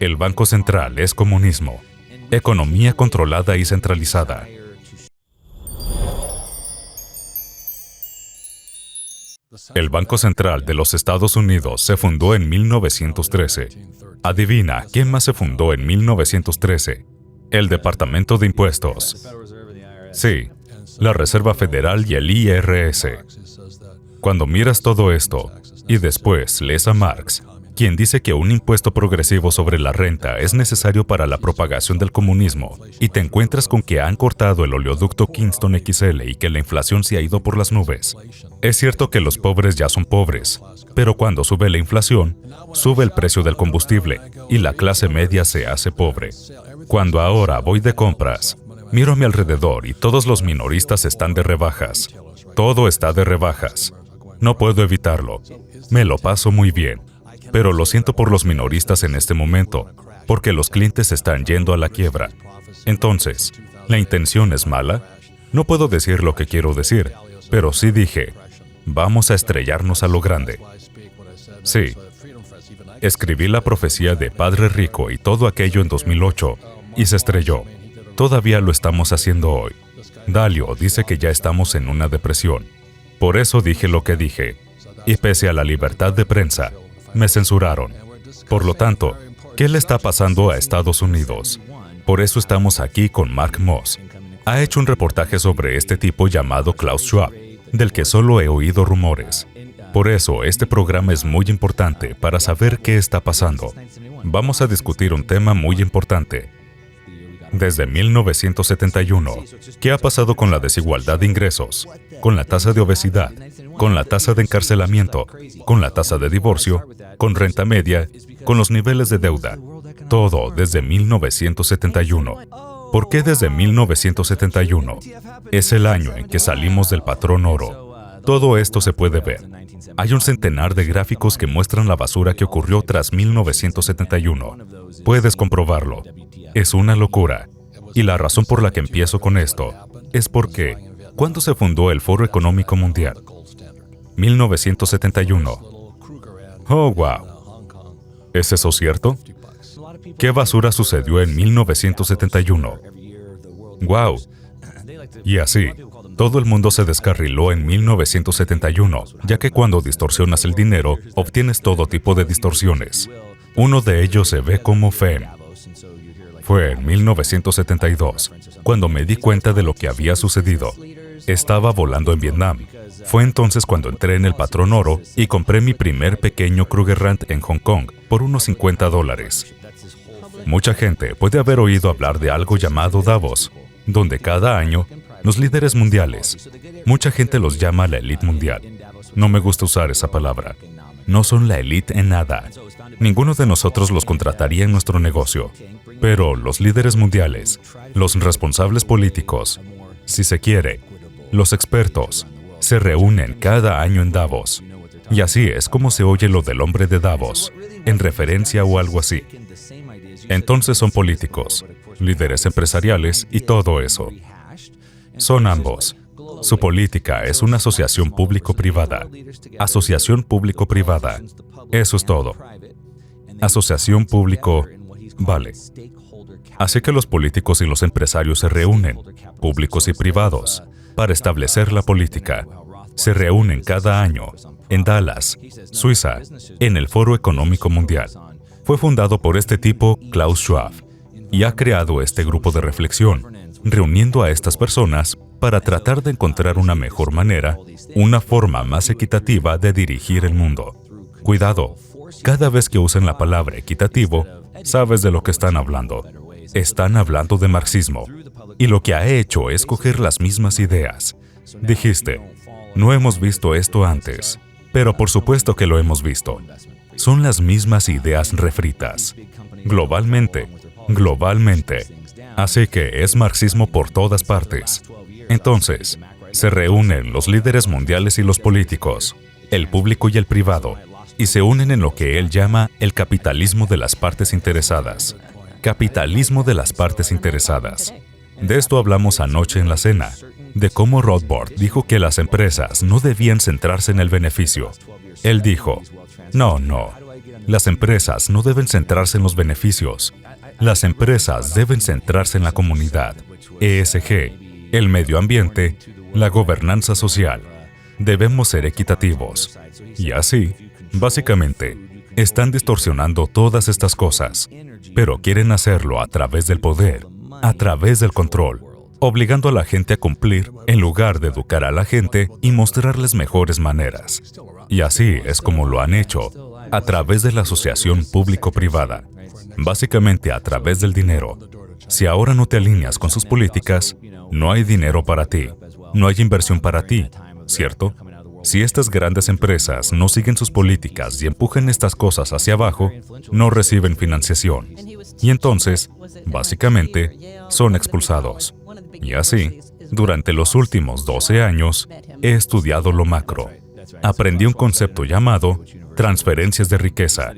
El Banco Central es comunismo. Economía controlada y centralizada. El Banco Central de los Estados Unidos se fundó en 1913. Adivina, ¿quién más se fundó en 1913? El Departamento de Impuestos. Sí, la Reserva Federal y el IRS. Cuando miras todo esto, y después lees a Marx, quien dice que un impuesto progresivo sobre la renta es necesario para la propagación del comunismo, y te encuentras con que han cortado el oleoducto Kingston XL y que la inflación se ha ido por las nubes. Es cierto que los pobres ya son pobres, pero cuando sube la inflación, sube el precio del combustible y la clase media se hace pobre. Cuando ahora voy de compras, miro a mi alrededor y todos los minoristas están de rebajas. Todo está de rebajas. No puedo evitarlo. Me lo paso muy bien. Pero lo siento por los minoristas en este momento, porque los clientes están yendo a la quiebra. Entonces, ¿la intención es mala? No puedo decir lo que quiero decir, pero sí dije, vamos a estrellarnos a lo grande. Sí. Escribí la profecía de Padre Rico y todo aquello en 2008, y se estrelló. Todavía lo estamos haciendo hoy. Dalio dice que ya estamos en una depresión. Por eso dije lo que dije. Y pese a la libertad de prensa, me censuraron. Por lo tanto, ¿qué le está pasando a Estados Unidos? Por eso estamos aquí con Mark Moss. Ha hecho un reportaje sobre este tipo llamado Klaus Schwab, del que solo he oído rumores. Por eso, este programa es muy importante para saber qué está pasando. Vamos a discutir un tema muy importante. Desde 1971, ¿qué ha pasado con la desigualdad de ingresos, con la tasa de obesidad, con la tasa de encarcelamiento, con la tasa de divorcio, con renta media, con los niveles de deuda? Todo desde 1971. ¿Por qué desde 1971? Es el año en que salimos del patrón oro. Todo esto se puede ver. Hay un centenar de gráficos que muestran la basura que ocurrió tras 1971. Puedes comprobarlo. Es una locura. Y la razón por la que empiezo con esto es porque, ¿cuándo se fundó el Foro Económico Mundial? 1971. Oh, wow. ¿Es eso cierto? ¿Qué basura sucedió en 1971? Wow. Y así, todo el mundo se descarriló en 1971, ya que cuando distorsionas el dinero, obtienes todo tipo de distorsiones. Uno de ellos se ve como FEM. Fue en 1972, cuando me di cuenta de lo que había sucedido. Estaba volando en Vietnam. Fue entonces cuando entré en el patrón oro y compré mi primer pequeño Krugerrand en Hong Kong por unos $50. Mucha gente puede haber oído hablar de algo llamado Davos, donde cada año los líderes mundiales, mucha gente los llama la élite mundial. No me gusta usar esa palabra. No son la élite en nada. Ninguno de nosotros los contrataría en nuestro negocio. Pero los líderes mundiales, los responsables políticos, si se quiere, los expertos, se reúnen cada año en Davos. Y así es como se oye lo del hombre de Davos, en referencia o algo así. Entonces son políticos, líderes empresariales y todo eso. Son ambos. Su política es una asociación público-privada. Asociación público-privada. Eso es todo. Asociación público... Vale. Así que los políticos y los empresarios se reúnen, públicos y privados, para establecer la política. Se reúnen cada año, en Dallas, Suiza, en el Foro Económico Mundial. Fue fundado por este tipo, Klaus Schwab, y ha creado este grupo de reflexión, reuniendo a estas personas para tratar de encontrar una mejor manera, una forma más equitativa de dirigir el mundo. Cuidado, cada vez que usen la palabra equitativo, sabes de lo que están hablando. Están hablando de marxismo. Y lo que ha hecho es coger las mismas ideas. Dijiste, no hemos visto esto antes, pero por supuesto que lo hemos visto. Son las mismas ideas refritas. Globalmente. Así que es marxismo por todas partes. Entonces, se reúnen los líderes mundiales y los políticos, el público y el privado, y se unen en lo que él llama el capitalismo de las partes interesadas. Capitalismo de las partes interesadas. De esto hablamos anoche en la cena, de cómo Rothbard dijo que las empresas no debían centrarse en el beneficio. Él dijo, no, Las empresas no deben centrarse en los beneficios. Las empresas deben centrarse en la comunidad, ESG, el medio ambiente, la gobernanza social. Debemos ser equitativos. Y así, básicamente, están distorsionando todas estas cosas, pero quieren hacerlo a través del poder, a través del control, obligando a la gente a cumplir en lugar de educar a la gente y mostrarles mejores maneras. Y así es como lo han hecho, a través de la asociación público-privada, básicamente a través del dinero. Si ahora no te alineas con sus políticas, no hay dinero para ti, no hay inversión para ti, ¿cierto? Si estas grandes empresas no siguen sus políticas y empujan estas cosas hacia abajo, no reciben financiación. Y entonces, básicamente, son expulsados. Y así, durante los últimos 12 años, he estudiado lo macro. Aprendí un concepto llamado transferencias de riqueza.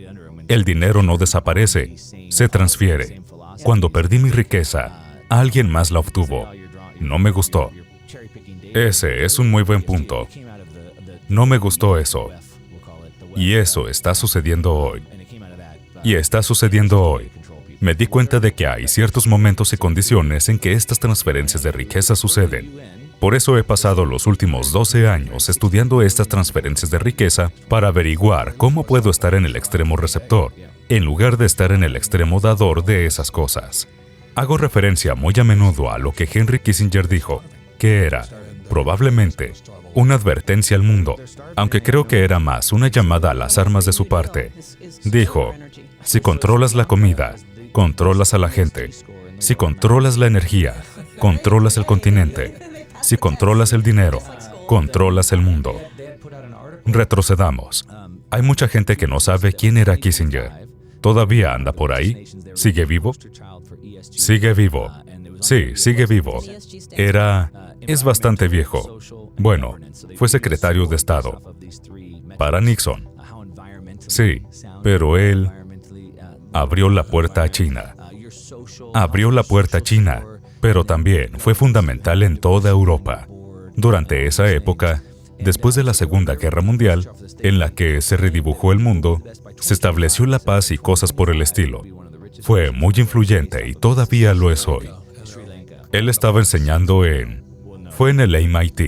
El dinero no desaparece, se transfiere. Cuando perdí mi riqueza, alguien más la obtuvo. No me gustó. Ese es un muy buen punto. No me gustó eso. Y eso está sucediendo hoy. Y está sucediendo hoy. Me di cuenta de que hay ciertos momentos y condiciones en que estas transferencias de riqueza suceden. Por eso he pasado los últimos 12 años estudiando estas transferencias de riqueza para averiguar cómo puedo estar en el extremo receptor, en lugar de estar en el extremo dador de esas cosas. Hago referencia muy a menudo a lo que Henry Kissinger dijo, que era, probablemente, una advertencia al mundo, aunque creo que era más una llamada a las armas de su parte. Dijo, si controlas la comida, controlas a la gente. Si controlas la energía, controlas el continente. Si controlas el dinero, controlas el mundo. Retrocedamos. Hay mucha gente que no sabe quién era Kissinger. ¿Todavía anda por ahí? ¿Sigue vivo? Sigue vivo. Sí, sigue vivo. Es bastante viejo. Bueno, fue secretario de Estado para Nixon. Sí, pero él abrió la puerta a China. Abrió la puerta a China, pero también fue fundamental en toda Europa. Durante esa época, después de la Segunda Guerra Mundial, en la que se redibujó el mundo, se estableció la paz y cosas por el estilo. Fue muy influyente y todavía lo es hoy. Él estaba enseñando fue en el MIT,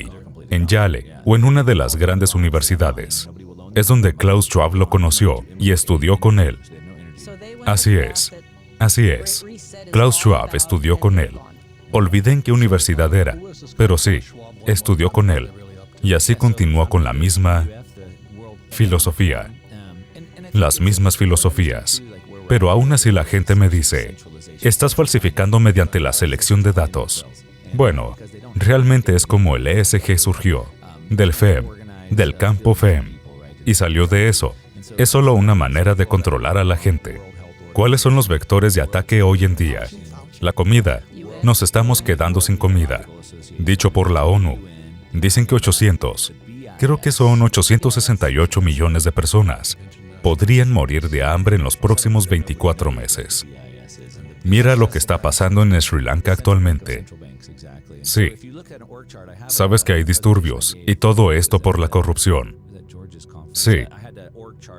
en Yale o en una de las grandes universidades. Es donde Klaus Schwab lo conoció y estudió con él. Así es. Klaus Schwab estudió con él. Olvidé en qué universidad era, pero sí, estudió con él. Y así continuó con la misma filosofía. Las mismas filosofías. Pero aún así la gente me dice, estás falsificando mediante la selección de datos. Bueno, realmente es como el ESG surgió, del FEM, del campo FEM, y salió de eso. Es solo una manera de controlar a la gente. ¿Cuáles son los vectores de ataque hoy en día? La comida. Nos estamos quedando sin comida. Dicho por la ONU. Dicen que creo que son 868 millones de personas, podrían morir de hambre en los próximos 24 meses. Mira lo que está pasando en Sri Lanka actualmente. Sí. Sabes que hay disturbios y todo esto por la corrupción. Sí.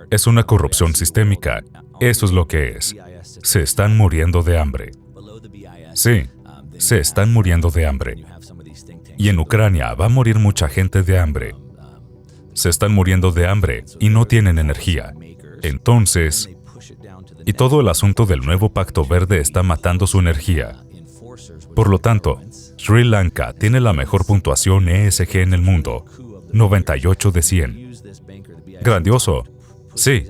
Es una corrupción sistémica. Eso es lo que es. Se están muriendo de hambre. Sí. Se están muriendo de hambre. Y en Ucrania va a morir mucha gente de hambre. Se están muriendo de hambre y no tienen energía. Entonces, y todo el asunto del nuevo Pacto Verde está matando su energía. Por lo tanto, Sri Lanka tiene la mejor puntuación ESG en el mundo, 98 de 100. Grandioso. Sí,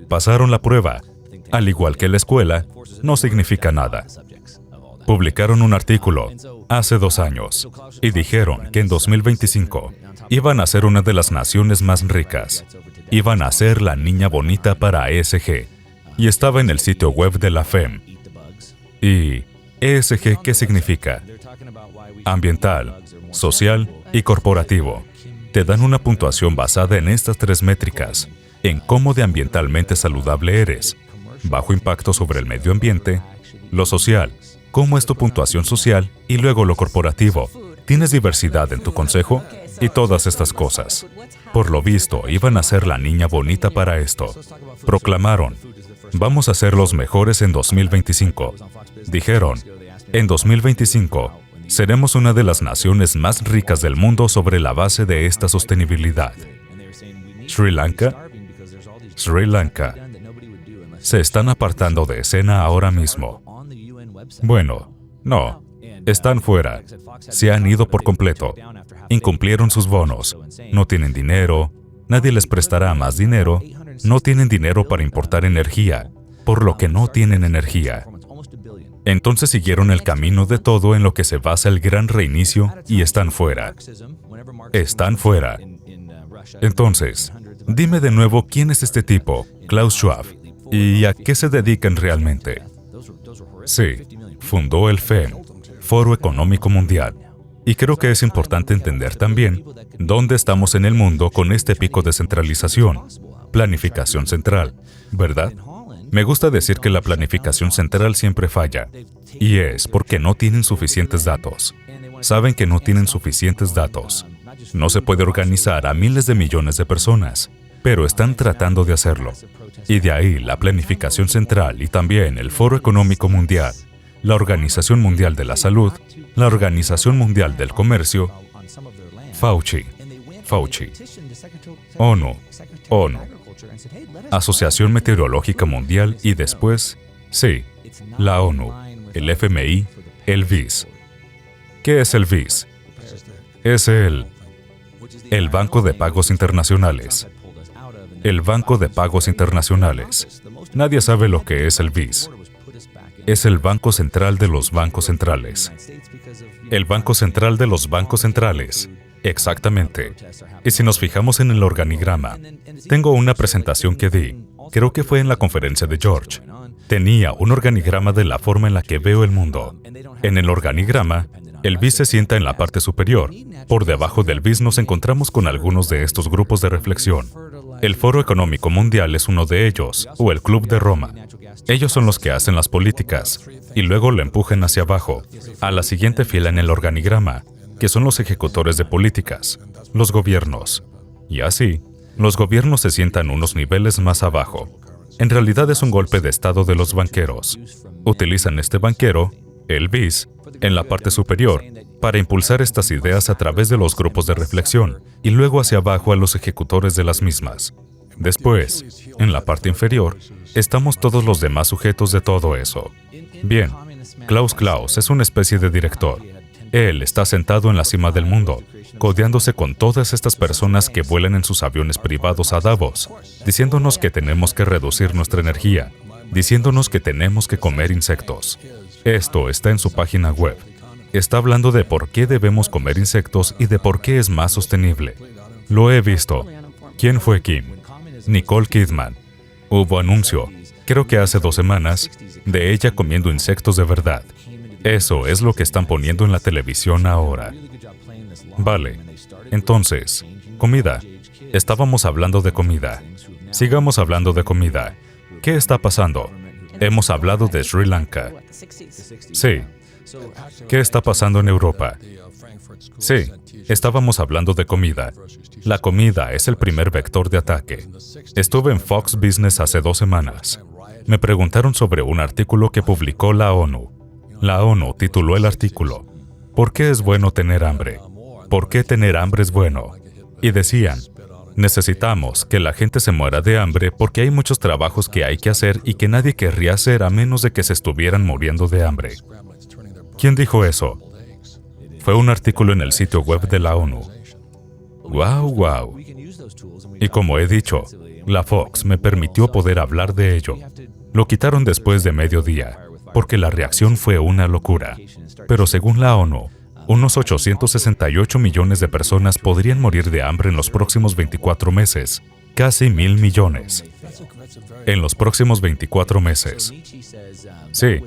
pasaron la prueba. Al igual que la escuela, no significa nada. Publicaron un artículo hace 2 años y dijeron que en 2025 iban a ser una de las naciones más ricas. Iban a ser la niña bonita para ESG. Y estaba en el sitio web de la FEM. ¿Y ESG qué significa? Ambiental, social y corporativo. Te dan una puntuación basada en estas 3 métricas, en cómo de ambientalmente saludable eres, bajo impacto sobre el medio ambiente, lo social, cómo es tu puntuación social y luego lo corporativo. ¿Tienes diversidad en tu consejo? Y todas estas cosas. Por lo visto, iban a ser la niña bonita para esto. Proclamaron, vamos a ser los mejores en 2025. Dijeron, en 2025, seremos una de las naciones más ricas del mundo sobre la base de esta sostenibilidad. Sri Lanka. Sri Lanka. Se están apartando de escena ahora mismo. Bueno, no. Están fuera. Se han ido por completo. Incumplieron sus bonos. No tienen dinero. Nadie les prestará más dinero. No tienen dinero para importar energía, por lo que no tienen energía. Entonces siguieron el camino de todo en lo que se basa el gran reinicio y están fuera. Están fuera. Entonces, dime de nuevo quién es este tipo, Klaus Schwab, y a qué se dedican realmente. Sí, fundó el FEM, Foro Económico Mundial. Y creo que es importante entender también dónde estamos en el mundo con este pico de centralización, planificación central, ¿verdad? Me gusta decir que la planificación central siempre falla, y es porque no tienen suficientes datos. Saben que no tienen suficientes datos. No se puede organizar a miles de millones de personas, pero están tratando de hacerlo. Y de ahí la planificación central y también el Foro Económico Mundial, la Organización Mundial de la Salud, la Organización Mundial del Comercio, Fauci, ONU, Asociación Meteorológica Mundial y después, sí, la ONU, el FMI, el BIS. ¿Qué es el BIS? Es el Banco de Pagos Internacionales. El Banco de Pagos Internacionales. Nadie sabe lo que es el BIS. Es el Banco Central de los Bancos Centrales. El Banco Central de los Bancos Centrales. Exactamente. Y si nos fijamos en el organigrama, tengo una presentación que di, creo que fue en la conferencia de George. Tenía un organigrama de la forma en la que veo el mundo. En el organigrama, el BIS se sienta en la parte superior. Por debajo del BIS nos encontramos con algunos de estos grupos de reflexión. El Foro Económico Mundial es uno de ellos, o el Club de Roma. Ellos son los que hacen las políticas, y luego lo empujan hacia abajo, a la siguiente fila en el organigrama, que son los ejecutores de políticas, los gobiernos. Y así, los gobiernos se sientan unos niveles más abajo. En realidad es un golpe de estado de los banqueros. Utilizan este banquero, el BIS, en la parte superior, para impulsar estas ideas a través de los grupos de reflexión, y luego hacia abajo a los ejecutores de las mismas. Después, en la parte inferior, estamos todos los demás sujetos de todo eso. Bien, Klaus es una especie de director. Él está sentado en la cima del mundo, codeándose con todas estas personas que vuelan en sus aviones privados a Davos, diciéndonos que tenemos que reducir nuestra energía, diciéndonos que tenemos que comer insectos. Esto está en su página web. Está hablando de por qué debemos comer insectos y de por qué es más sostenible. Lo he visto. ¿Quién fue Kim? Nicole Kidman. Hubo anuncio, creo que hace 2 semanas, de ella comiendo insectos de verdad. Eso es lo que están poniendo en la televisión ahora. Vale. Entonces, comida. Estábamos hablando de comida. Sigamos hablando de comida. ¿Qué está pasando? Hemos hablado de Sri Lanka. Sí. ¿Qué está pasando en Europa? Sí, estábamos hablando de comida. La comida es el primer vector de ataque. Estuve en Fox Business hace 2 semanas. Me preguntaron sobre un artículo que publicó la ONU. La ONU tituló el artículo, ¿por qué es bueno tener hambre? ¿Por qué tener hambre es bueno? Y decían, necesitamos que la gente se muera de hambre porque hay muchos trabajos que hay que hacer y que nadie querría hacer a menos de que se estuvieran muriendo de hambre. ¿Quién dijo eso? Fue un artículo en el sitio web de la ONU. ¡Wow! Y como he dicho, la Fox me permitió poder hablar de ello. Lo quitaron después de mediodía, porque la reacción fue una locura. Pero según la ONU, unos 868 millones de personas podrían morir de hambre en los próximos 24 meses. Casi 1.000 millones. En los próximos 24 meses. Sí,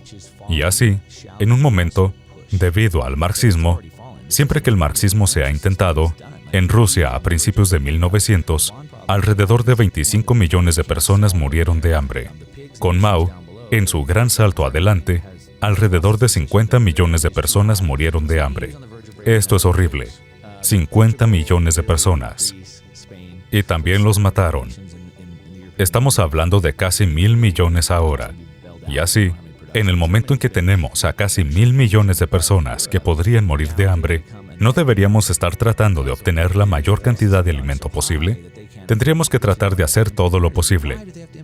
y así, en un momento, debido al marxismo, siempre que el marxismo se ha intentado, en Rusia a principios de 1900, alrededor de 25 millones de personas murieron de hambre. Con Mao, en su gran salto adelante, alrededor de 50 millones de personas murieron de hambre. Esto es horrible. 50 millones de personas. y también los mataron. Estamos hablando de casi 1.000 millones ahora. Y así, en el momento en que tenemos a casi 1.000 millones de personas que podrían morir de hambre, ¿no deberíamos estar tratando de obtener la mayor cantidad de alimento posible? Tendríamos que tratar de hacer todo lo posible.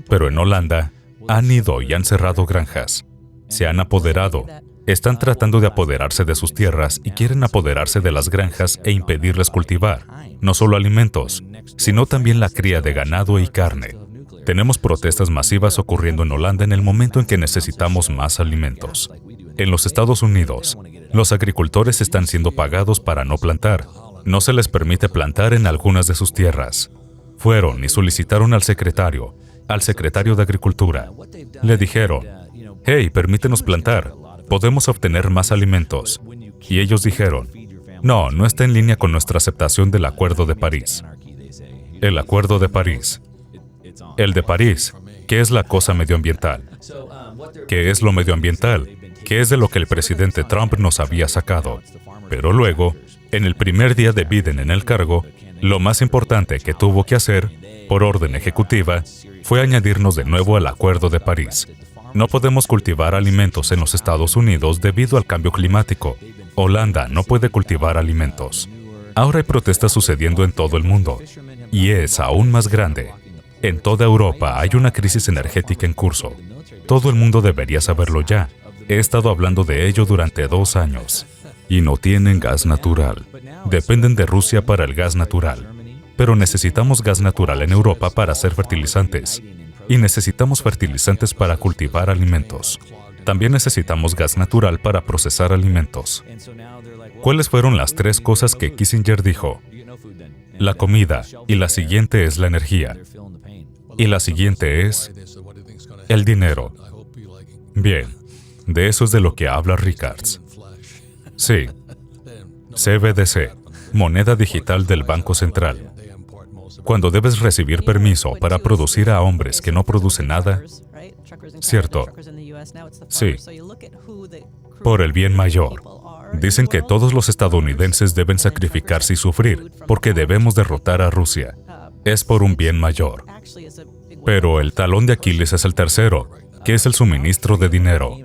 Pero en Holanda, han ido y han cerrado granjas. Se han apoderado. Están tratando de apoderarse de sus tierras y quieren apoderarse de las granjas e impedirles cultivar, no solo alimentos, sino también la cría de ganado y carne. Tenemos protestas masivas ocurriendo en Holanda en el momento en que necesitamos más alimentos. En los Estados Unidos, los agricultores están siendo pagados para no plantar. No se les permite plantar en algunas de sus tierras. Fueron y solicitaron al secretario de Agricultura. Le dijeron, «Hey, permítenos plantar. Podemos obtener más alimentos». Y ellos dijeron, «No, no está en línea con nuestra aceptación del Acuerdo de París». El Acuerdo de París. El de París, ¿qué es la cosa medioambiental? ¿Qué es lo medioambiental? ¿Qué es de lo que el presidente Trump nos había sacado? Pero luego, en el primer día de Biden en el cargo, lo más importante que tuvo que hacer, por orden ejecutiva, fue añadirnos de nuevo al Acuerdo de París. No podemos cultivar alimentos en los Estados Unidos debido al cambio climático. Holanda no puede cultivar alimentos. Ahora hay protestas sucediendo en todo el mundo. Y es aún más grande. En toda Europa hay una crisis energética en curso. Todo el mundo debería saberlo ya. He estado hablando de ello durante 2 años. Y no tienen gas natural. Dependen de Rusia para el gas natural. Pero necesitamos gas natural en Europa para hacer fertilizantes. Y necesitamos fertilizantes para cultivar alimentos. También necesitamos gas natural para procesar alimentos. ¿Cuáles fueron las 3 cosas que Kissinger dijo? La comida, y la siguiente es la energía. Y la siguiente es el dinero. Bien, de eso es de lo que habla Rickards. Sí, CBDC, moneda digital del Banco Central. Cuando debes recibir permiso para producir a hombres que no producen nada, ¿cierto? Sí, por el bien mayor. Dicen que todos los estadounidenses deben sacrificarse y sufrir, porque debemos derrotar a Rusia. Es por un bien mayor. Pero el talón de Aquiles es el tercero, que es el suministro de dinero.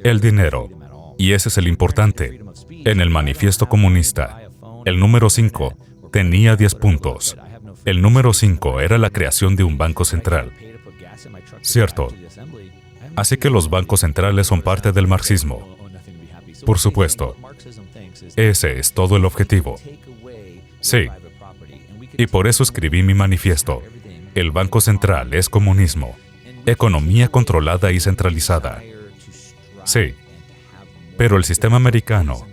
El dinero. Y ese es el importante. En el manifiesto comunista, el número 5 tenía 10 puntos. El número 5 era la creación de un banco central. ¿Cierto? Así que los bancos centrales son parte del marxismo. Por supuesto. Ese es todo el objetivo. Sí. Y por eso escribí mi manifiesto. El Banco Central es comunismo. Economía controlada y centralizada. Sí. Pero el sistema americano,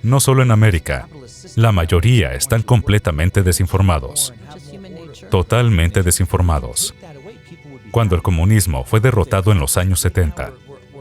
no solo en América, la mayoría están completamente desinformados. Totalmente desinformados. Cuando el comunismo fue derrotado en los años 70,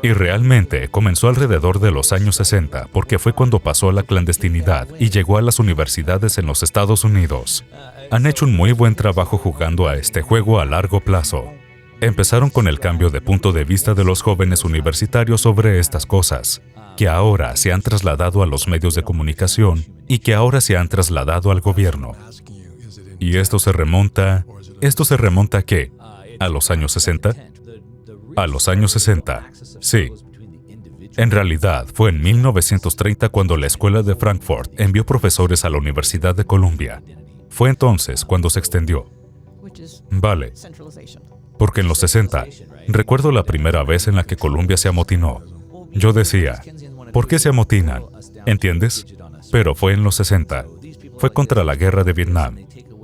y realmente comenzó alrededor de los años 60, porque fue cuando pasó a la clandestinidad y llegó a las universidades en los Estados Unidos. Han hecho un muy buen trabajo jugando a este juego a largo plazo. Empezaron con el cambio de punto de vista de los jóvenes universitarios sobre estas cosas, que ahora se han trasladado a los medios de comunicación y que ahora se han trasladado al gobierno. ¿Y esto se remonta a qué? ¿A los años 60? A los años 60, sí. En realidad, fue en 1930 cuando la Escuela de Frankfurt envió profesores a la Universidad de Columbia. Fue entonces cuando se extendió. Vale. Porque en los 60, recuerdo la primera vez en la que Columbia se amotinó. Yo decía, ¿por qué se amotinan? ¿Entiendes? Pero fue en los 60. Fue contra la guerra de Vietnam.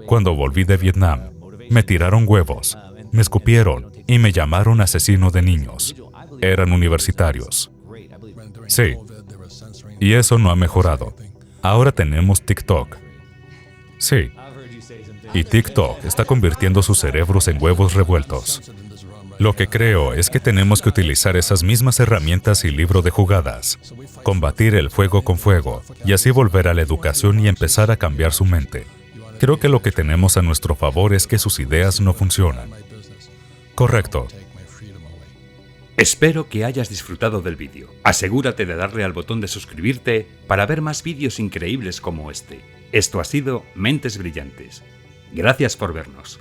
Cuando volví de Vietnam, me tiraron huevos, me escupieron y me llamaron asesino de niños. Eran universitarios. Sí. Y eso no ha mejorado. Ahora tenemos TikTok. Sí. Y TikTok está convirtiendo sus cerebros en huevos revueltos. Lo que creo es que tenemos que utilizar esas mismas herramientas y libro de jugadas. Combatir el fuego con fuego, y así volver a la educación y empezar a cambiar su mente. Creo que lo que tenemos a nuestro favor es que sus ideas no funcionan. Correcto. Espero que hayas disfrutado del vídeo. Asegúrate de darle al botón de suscribirte para ver más vídeos increíbles como este. Esto ha sido Mentes Brillantes. Gracias por vernos.